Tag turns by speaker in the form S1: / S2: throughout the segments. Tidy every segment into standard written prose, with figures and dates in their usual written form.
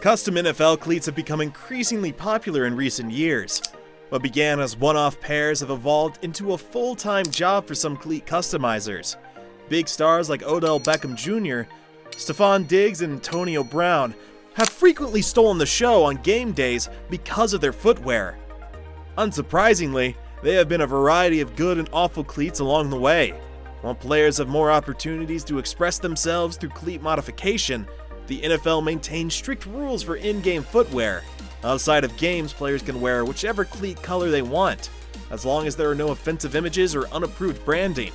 S1: Custom NFL cleats have become increasingly popular in recent years. What began as one-off pairs have evolved into a full-time job for some cleat customizers. Big stars like Odell Beckham Jr., Steffon Diggs, and Antonio Brown have frequently stolen the show on game days because of their footwear. Unsurprisingly, there have been a variety of good and awful cleats along the way. While players have more opportunities to express themselves through cleat modification, the NFL maintains strict rules for in-game footwear. Outside of games, players can wear whichever cleat color they want, as long as there are no offensive images or unapproved branding.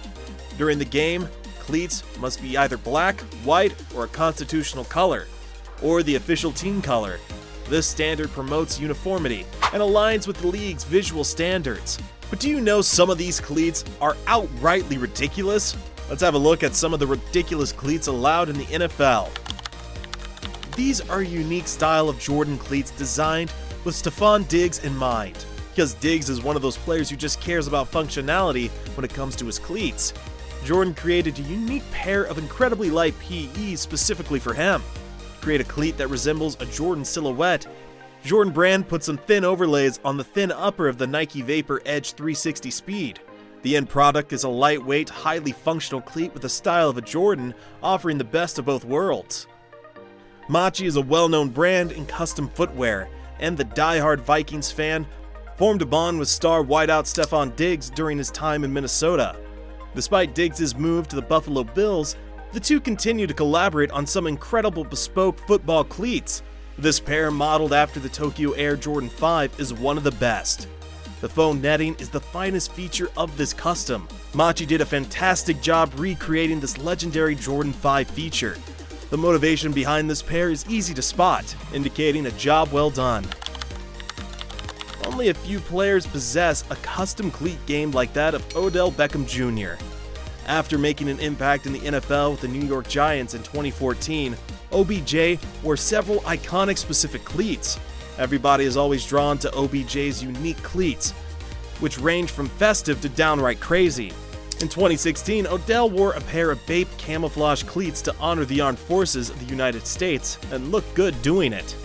S1: During the game, cleats must be either black, white, or a constitutional color, or the official team color. This standard promotes uniformity and aligns with the league's visual standards. But do you know some of these cleats are outrightly ridiculous? Let's have a look at some of the ridiculous cleats allowed in the NFL. These are a unique style of Jordan cleats designed with Steffon Diggs in mind, because Diggs is one of those players who just cares about functionality when it comes to his cleats. Jordan created a unique pair of incredibly light PEs specifically for him. Create a cleat that resembles a Jordan silhouette. Jordan brand put some thin overlays on the thin upper of the Nike Vapor Edge 360 Speed. The end product is a lightweight, highly functional cleat with the style of a Jordan, offering the best of both worlds. Machi is a well-known brand in custom footwear, and the die-hard Vikings fan formed a bond with star wideout Steffon Diggs during his time in Minnesota. Despite Diggs' move to the Buffalo Bills, the two continue to collaborate on some incredible bespoke football cleats. This pair, modeled after the Tokyo Air Jordan 5, is one of the best. The foam netting is the finest feature of this custom. Machi did a fantastic job recreating this legendary Jordan 5 feature. The motivation behind this pair is easy to spot, indicating a job well done. Only a few players possess a custom cleat game like that of Odell Beckham Jr. After making an impact in the NFL with the New York Giants in 2014, OBJ wore several iconic specific cleats. Everybody is always drawn to OBJ's unique cleats, which range from festive to downright crazy. In 2016, Odell wore a pair of Bape camouflage cleats to honor the armed forces of the United States and looked good doing it.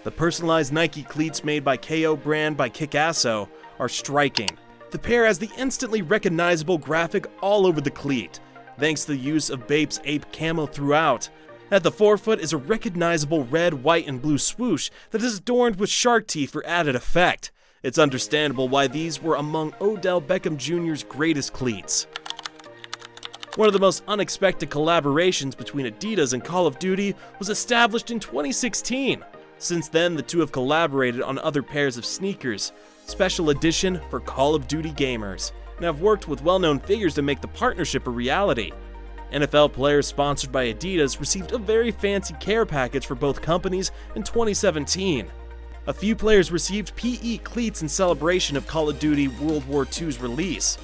S1: The personalized Nike cleats made by KO brand by Kickasso are striking. The pair has the instantly recognizable graphic all over the cleat, thanks to the use of Bape's ape camo throughout. At the forefoot is a recognizable red, white, and blue swoosh that is adorned with shark teeth for added effect. It's understandable why these were among Odell Beckham Jr.'s greatest cleats. One of the most unexpected collaborations between Adidas and Call of Duty was established in 2016. Since then, the two have collaborated on other pairs of sneakers, special edition for Call of Duty gamers, and have worked with well-known figures to make the partnership a reality. NFL players sponsored by Adidas received a very fancy care package for both companies in 2017. A few players received PE cleats in celebration of Call of Duty World War II's release.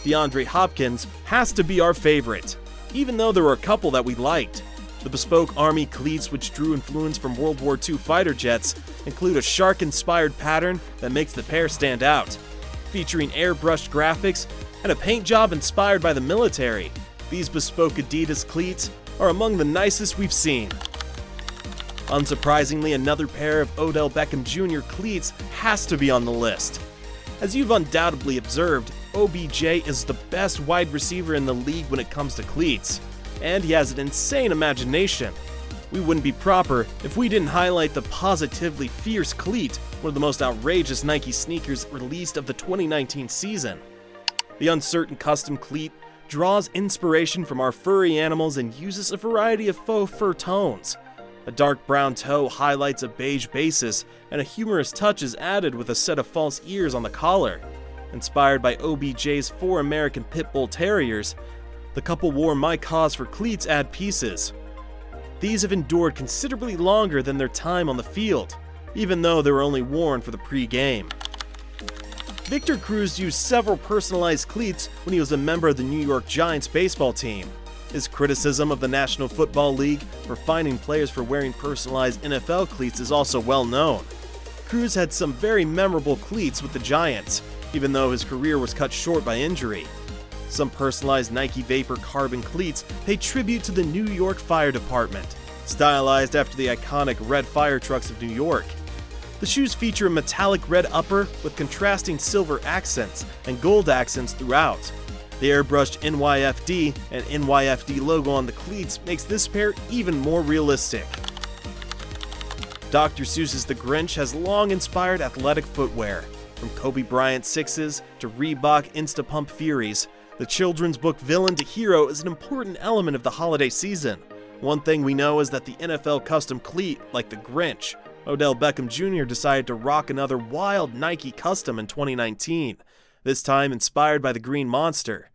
S1: DeAndre Hopkins has to be our favorite, even though there were a couple that we liked. The bespoke Army cleats, which drew influence from World War II fighter jets, include a shark-inspired pattern that makes the pair stand out, featuring airbrushed graphics and a paint job inspired by the military. These bespoke Adidas cleats are among the nicest we've seen. Unsurprisingly, another pair of Odell Beckham Jr. cleats has to be on the list. As you've undoubtedly observed, OBJ is the best wide receiver in the league when it comes to cleats, and he has an insane imagination. We wouldn't be proper if we didn't highlight the positively fierce cleat, one of the most outrageous Nike sneakers released of the 2019 season. The uncertain custom cleat draws inspiration from our furry animals and uses a variety of faux fur tones. A dark brown toe highlights a beige basis, and a humorous touch is added with a set of false ears on the collar. Inspired by OBJ's 4 American Pit Bull Terriers, the couple wore My Cause for cleats add pieces. These have endured considerably longer than their time on the field, even though they were only worn for the pre-game. Victor Cruz used several personalized cleats when he was a member of the New York Giants baseball team. His criticism of the National Football League for fining players for wearing personalized NFL cleats is also well known. Cruz had some very memorable cleats with the Giants, even though his career was cut short by injury. Some personalized Nike Vapor carbon cleats pay tribute to the New York Fire Department. Stylized after the iconic red fire trucks of New York. The shoes feature a metallic red upper with contrasting silver accents and gold accents throughout. The airbrushed NYFD and NYFD logo on the cleats makes this pair even more realistic. Dr. Seuss's The Grinch has long inspired athletic footwear. From Kobe Bryant 6s to Reebok Instapump Furies, the children's book villain to hero is an important element of the holiday season. One thing we know is that the NFL custom cleat, like the Grinch, Odell Beckham Jr. decided to rock another wild Nike custom in 2019, this time inspired by the Green Monster.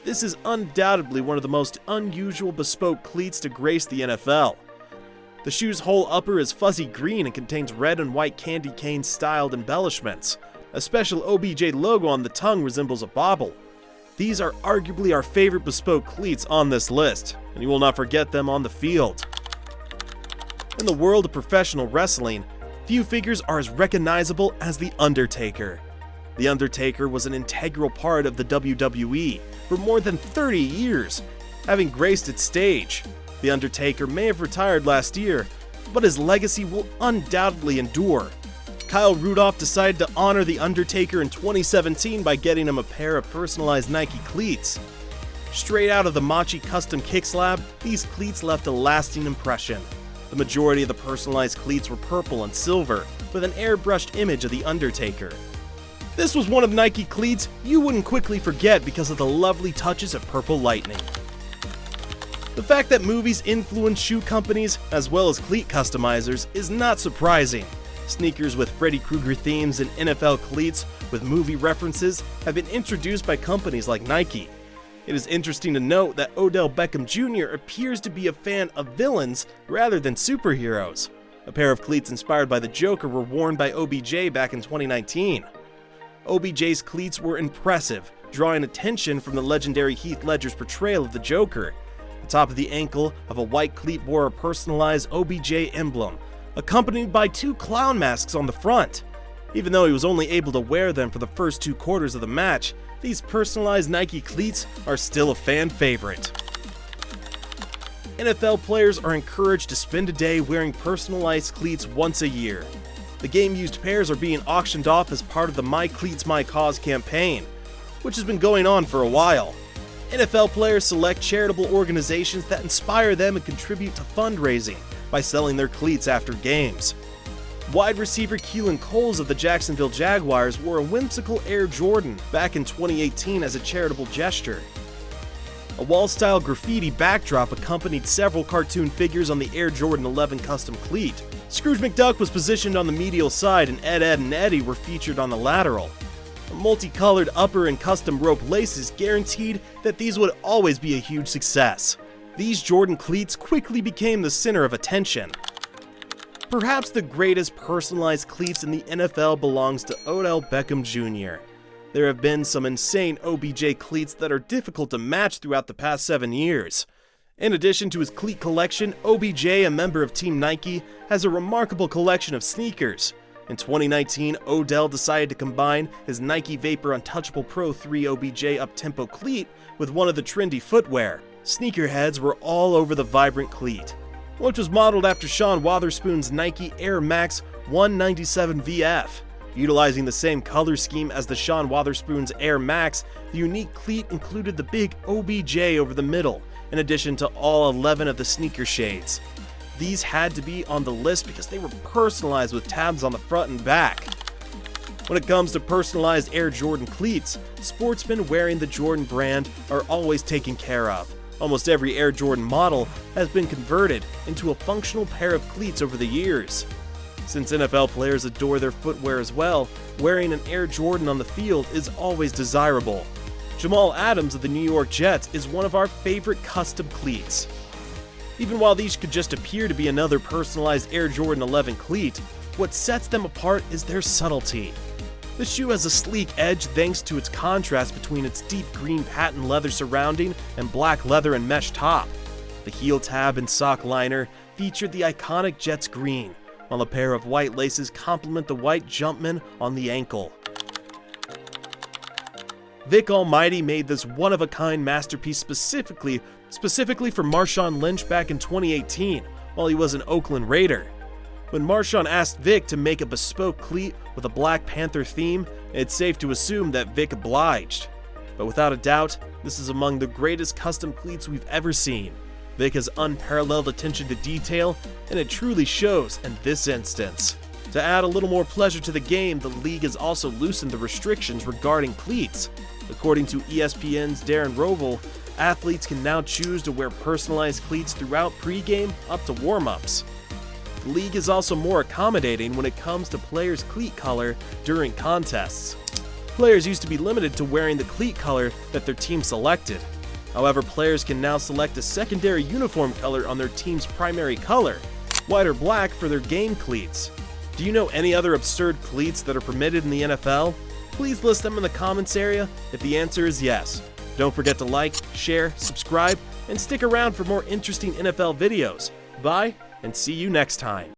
S1: This is undoubtedly one of the most unusual bespoke cleats to grace the NFL. The shoe's whole upper is fuzzy green and contains red and white candy cane styled embellishments. A special OBJ logo on the tongue resembles a bauble. These are arguably our favorite bespoke cleats on this list, and you will not forget them on the field. In the world of professional wrestling, few figures are as recognizable as The Undertaker. The Undertaker was an integral part of the WWE for more than 30 years, having graced its stage. The Undertaker may have retired last year, but his legacy will undoubtedly endure. Kyle Rudolph decided to honor The Undertaker in 2017 by getting him a pair of personalized Nike cleats. Straight out of the Machi Custom Kicks Lab, these cleats left a lasting impression. The majority of the personalized cleats were purple and silver, with an airbrushed image of The Undertaker. This was one of Nike cleats you wouldn't quickly forget because of the lovely touches of purple lightning. The fact that movies influence shoe companies as well as cleat customizers is not surprising. Sneakers with Freddy Krueger themes and NFL cleats with movie references have been introduced by companies like Nike. It is interesting to note that Odell Beckham Jr. appears to be a fan of villains rather than superheroes. A pair of cleats inspired by the Joker were worn by OBJ back in 2019. OBJ's cleats were impressive, drawing attention from the legendary Heath Ledger's portrayal of the Joker. The top of the ankle of a white cleat bore a personalized OBJ emblem, accompanied by two clown masks on the front. Even though he was only able to wear them for the first 2 quarters of the match, these personalized Nike cleats are still a fan favorite. NFL players are encouraged to spend a day wearing personalized cleats once a year. The game-used pairs are being auctioned off as part of the My Cleats My Cause campaign, which has been going on for a while. NFL players select charitable organizations that inspire them and contribute to fundraising by selling their cleats after games. Wide receiver Keelan Coles of the Jacksonville Jaguars wore a whimsical Air Jordan back in 2018 as a charitable gesture. A wall-style graffiti backdrop accompanied several cartoon figures on the Air Jordan 11 custom cleat. Scrooge McDuck was positioned on the medial side and Ed, Edd, and Eddy were featured on the lateral. A multicolored upper and custom rope laces guaranteed that these would always be a huge success. These Jordan cleats quickly became the center of attention. Perhaps the greatest personalized cleats in the NFL belongs to Odell Beckham Jr. There have been some insane OBJ cleats that are difficult to match throughout the past 7 years. In addition to his cleat collection, OBJ, a member of Team Nike, has a remarkable collection of sneakers. In 2019, Odell decided to combine his Nike Vapor Untouchable Pro 3 OBJ up-tempo cleat with one of the trendy footwear. Sneakerheads were all over the vibrant cleat, which was modeled after Sean Wotherspoon's Nike Air Max 197 VF. Utilizing the same color scheme as the Sean Wotherspoon's Air Max, the unique cleat included the big OBJ over the middle, in addition to all 11 of the sneaker shades. These had to be on the list because they were personalized with tabs on the front and back. When it comes to personalized Air Jordan cleats, sportsmen wearing the Jordan brand are always taken care of. Almost every Air Jordan model has been converted into a functional pair of cleats over the years. Since NFL players adore their footwear as well, wearing an Air Jordan on the field is always desirable. Jamal Adams of the New York Jets is one of our favorite custom cleats. Even while these could just appear to be another personalized Air Jordan 11 cleat, what sets them apart is their subtlety. The shoe has a sleek edge thanks to its contrast between its deep green patent leather surrounding and black leather and mesh top. The heel tab and sock liner featured the iconic Jets green, while a pair of white laces complement the white Jumpman on the ankle. Vic Almighty made this one-of-a-kind masterpiece specifically for Marshawn Lynch back in 2018, while he was an Oakland Raider. When Marshawn asked Vic to make a bespoke cleat with a Black Panther theme, it's safe to assume that Vic obliged. But without a doubt, this is among the greatest custom cleats we've ever seen. Vic has unparalleled attention to detail, and it truly shows in this instance. To add a little more pleasure to the game, the league has also loosened the restrictions regarding cleats. According to ESPN's Darren Rovell, athletes can now choose to wear personalized cleats throughout pregame up to warm-ups. The league is also more accommodating when it comes to players' cleat color during contests. Players used to be limited to wearing the cleat color that their team selected. However, players can now select a secondary uniform color on their team's primary color, white or black for their game cleats. Do you know any other absurd cleats that are permitted in the NFL? Please list them in the comments area if the answer is yes. Don't forget to like, share, subscribe, and stick around for more interesting NFL videos. Bye, and see you next time.